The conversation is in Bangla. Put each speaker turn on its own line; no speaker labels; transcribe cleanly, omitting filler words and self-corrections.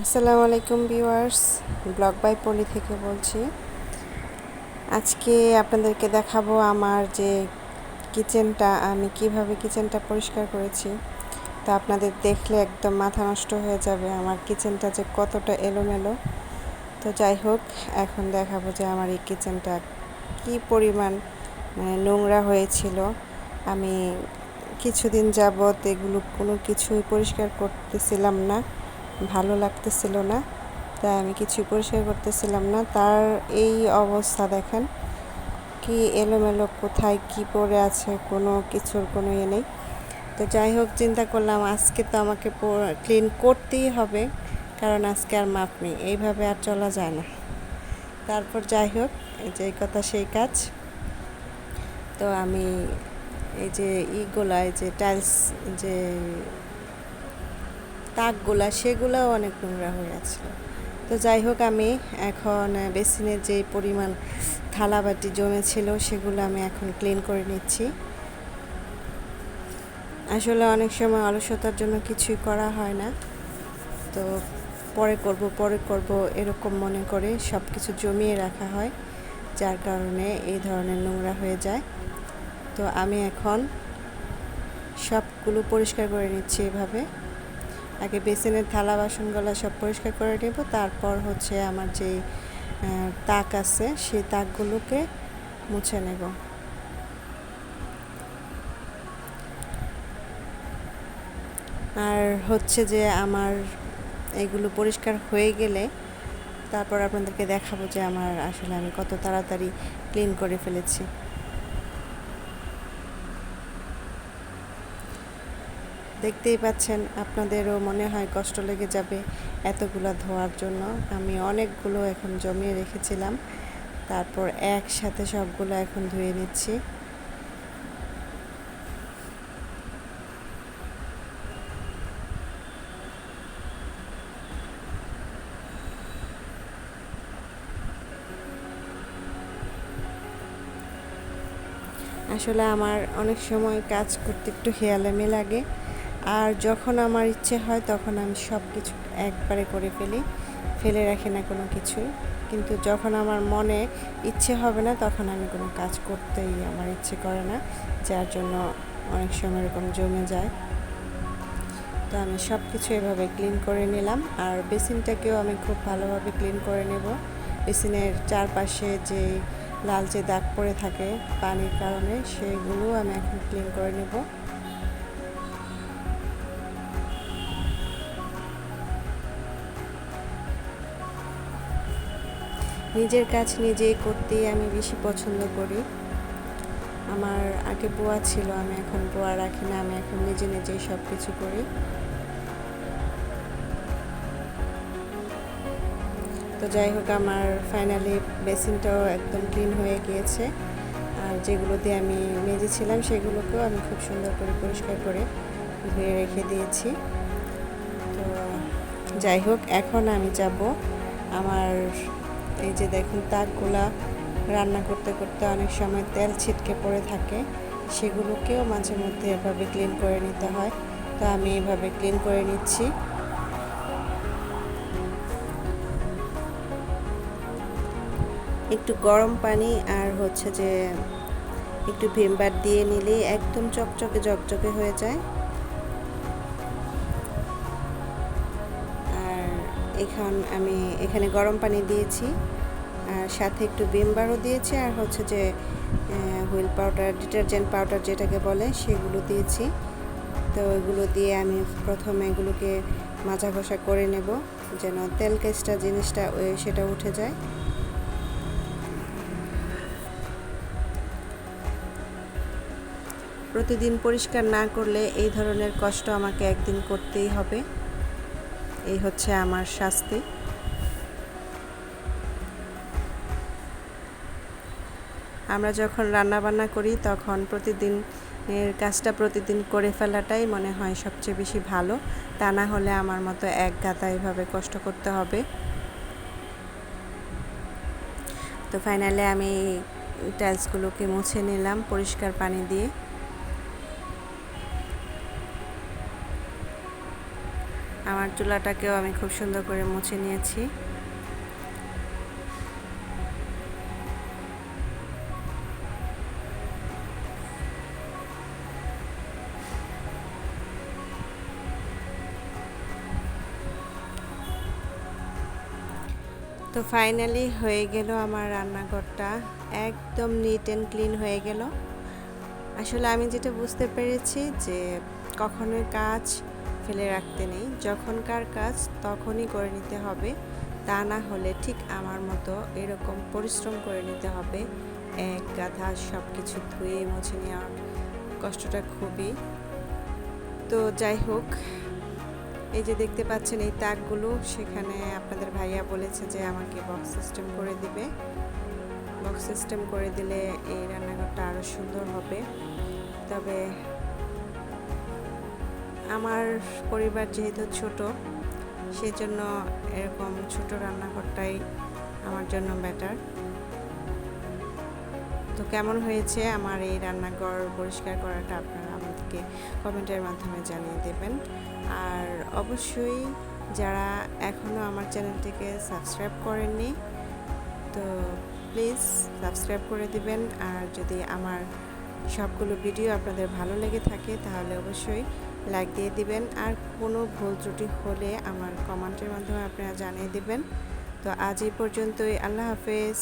আসসালামু আলাইকুম ভিউয়ার্স, ব্লগ বাই পলি থেকে বলছি। আজকে আপনাদেরকে দেখাবো আমার যে কিচেনটা, আমি কিভাবে কিচেনটা পরিষ্কার করেছি। তো আপনাদের দেখলে একদম মাথা নষ্ট হয়ে যাবে আমার কিচেনটা যে কতটা এলোমেলো। তো যাই হোক, এখন দেখাবো যে আমার এই কিচেনটা কি পরিমাণ নোংরা হয়েছিল। আমি কিছুদিন যাবৎ এগুলো কোনো কিছুই পরিষ্কার করতেছিলাম না, ভালো লাগতেছিল না, তাই আমি কিছুই পরিষ্কার করতেছিলাম না। তার এই অবস্থা দেখেন, কি এলোমেলো, কোথায় কি পড়ে আছে, কোনো কিছুর কোনো ইয়ে নেই। তো যাই হোক, চিন্তা করলাম আজকে তো আমাকে ক্লিন করতেই হবে, কারণ আজকে আর মাপ নেই, এইভাবে আর চলা যায় না। তারপর যাই হোক, এই যে কথা সেই কাজ। তো আমি এই যে এই যে টাইলস, যে তাকগুলা, সেগুলোও অনেক নোংরা হয়ে আছে। তো যাই হোক, আমি এখন বেসিনের যে পরিমাণ থালা বাটি জমেছিল সেগুলো আমি এখন ক্লিন করে নিচ্ছি। আসলে অনেক সময় অলসতার জন্য কিছুই করা হয় না, তো পরে করব এরকম মনে করে সব কিছু জমিয়ে রাখা হয়, যার কারণে এই ধরনের নোংরা হয়ে যায়। তো আমি এখন সবগুলো পরিষ্কার করে নিচ্ছি এভাবে। আগে বেসিনের থালা বাসনগুলো সব পরিষ্কার করে নেব, তারপর হচ্ছে আমার যে তাক আছে সেই তাকগুলোকে মুছে নেব। আর হচ্ছে যে আমার এগুলো পরিষ্কার হয়ে গেলে তারপর আপনাদেরকে দেখাবো যে আমার আসলে আমি কত তাড়াতাড়ি ক্লিন করে ফেলেছি। দেখতেই পাচ্ছেন, আপনাদেরও মনে হয় কষ্ট লেগে যাবে এতগুলো ধোয়ার জন্য। আমি অনেকগুলো এখন জমিয়ে রেখেছিলাম, তারপর একসাথে সবগুলো এখন ধুয়ে নিচ্ছি। আসলে আমার অনেক সময় কাজ করতে একটু হেয়ালামি লাগে, আর যখন আমার ইচ্ছে হয় তখন আমি সব কিছু একবারে করে ফেলে রাখি না কোনো কিছুই। কিন্তু যখন আমার মনে ইচ্ছে হবে না তখন আমি কোনো কাজ করতেই আমার ইচ্ছে করে না, যার জন্য অনেক সময় এরকম জমে যায়। তো আমি সব কিছু এভাবে ক্লিন করে নিলাম, আর বেসিনটাকেও আমি খুব ভালোভাবে ক্লিন করে নেব। বেসিনের চারপাশে যে লালচে দাগ পড়ে থাকে পানির কারণে, সেগুলো আমি এখন ক্লিন করে নেব। নিজের কাজ নিজেই করতেই আমি বেশি পছন্দ করি। আমার আগে বুয়া ছিল, আমি এখন বুয়া রাখি না, আমি এখন নিজেই সব কিছু করি। তো যাই হোক, আমার ফাইনালি বেসিনটাও একদম ক্লিন হয়ে গিয়েছে, আর যেগুলো দিয়ে আমি মেজেছিলাম সেগুলোকেও আমি খুব সুন্দর করে পরিষ্কার করে ধুয়ে রেখে দিয়েছি। তো যাই হোক, এখন আমি যাব আমার এই যে দেখুন তাকগুলা, রান্না করতে করতে অনেক সময় তেল ছিটকে পড়ে থাকে, সেগুলোকেও মাঝে মধ্যে এভাবে ক্লিন করে নিতে হয়। তো আমি এভাবে ক্লিন করে নিচ্ছি। একটু গরম পানি আর হচ্ছে যে একটু ভিম বার দিয়ে নিলেই একদম চকচকে হয়ে যায়। আর আমি এখানে গরম পানি দিয়েছি, আর সাথে একটু ভিম বারও দিয়েছি, আর হচ্ছে যে হুইল পাউডার, ডিটারজেন্ট পাউডার যেটাকে বলে, সেগুলো দিয়েছি। তো এগুলো দিয়ে আমি প্রথমে এগুলোকে মাজা ঘষা করে নেব, যেন তেল কেসটা জিনিসটা সেটা উঠে যায়। প্রতিদিন পরিষ্কার না করলে এই ধরনের কষ্ট আমাকে একদিন করতেই হবে, এই হচ্ছে আমার শাস্তি। আমরা যখন রান্না বান্না করি তখন প্রতিদিনের কাজটা প্রতিদিন করে ফেলাটাই মনে হয় সবচেয়ে বেশি ভালো, তা না হলে আমার মতো এক গাদা এভাবে কষ্ট করতে হবে। তো ফাইনালি আমি টাইলসগুলোকে মুছে নিলাম পরিষ্কার পানি দিয়ে। আমার চুলাটাকেও আমি খুব সুন্দর করে মুছে নিয়েছি। তো ফাইনালি হয়ে গেল আমার রান্নাঘরটা, একদম নিট অ্যান্ড ক্লিন হয়ে গেল। আসলে আমি যেটা বুঝতে পেরেছি যে কখনোই কাজ ফেলে রাখতে নেই, যখনকার কাজ তখনই করে নিতে হবে, তা না হলে ঠিক আমার মতো এরকম পরিশ্রম করে নিতে হবে। এক গাধা সব কিছু ধুয়ে মুছে নেওয়ার কষ্টটা খুবই। তো যাই হোক, এই যে দেখতে পাচ্ছেন এই তাকগুলো, সেখানে আপনাদের ভাইয়া বলেছে যে আমাকে বক্স সিস্টেম করে দিবে। বক্স সিস্টেম করে দিলে এই রান্নাঘরটা আরও সুন্দর হবে। তবে আমার পরিবার যেহেতু ছোট, সেজন্য এরকম ছোট রান্নাঘরটাই আমার জন্য বেটার। তো কেমন হয়েছে আমার এই রান্নাঘর পরিষ্কার করাটা আপনারা আমাদেরকে কমেন্টের মাধ্যমে জানিয়ে দেবেন। আর অবশ্যই যারা এখনও আমার চ্যানেলটিকে সাবস্ক্রাইব করেননি, তো প্লিজ সাবস্ক্রাইব করে দিবেন। আর যদি আমার সবগুলো ভিডিও আপনাদের ভালো লেগে থাকে তাহলে অবশ্যই লাইক দিয়ে দিবেন। আর কোনো ভুল ত্রুটি হলে আমার কমেন্টের মাধ্যমে আপনারা জানিয়ে দিবেন। তো আজ এই পর্যন্তই, আল্লাহ হাফেজ।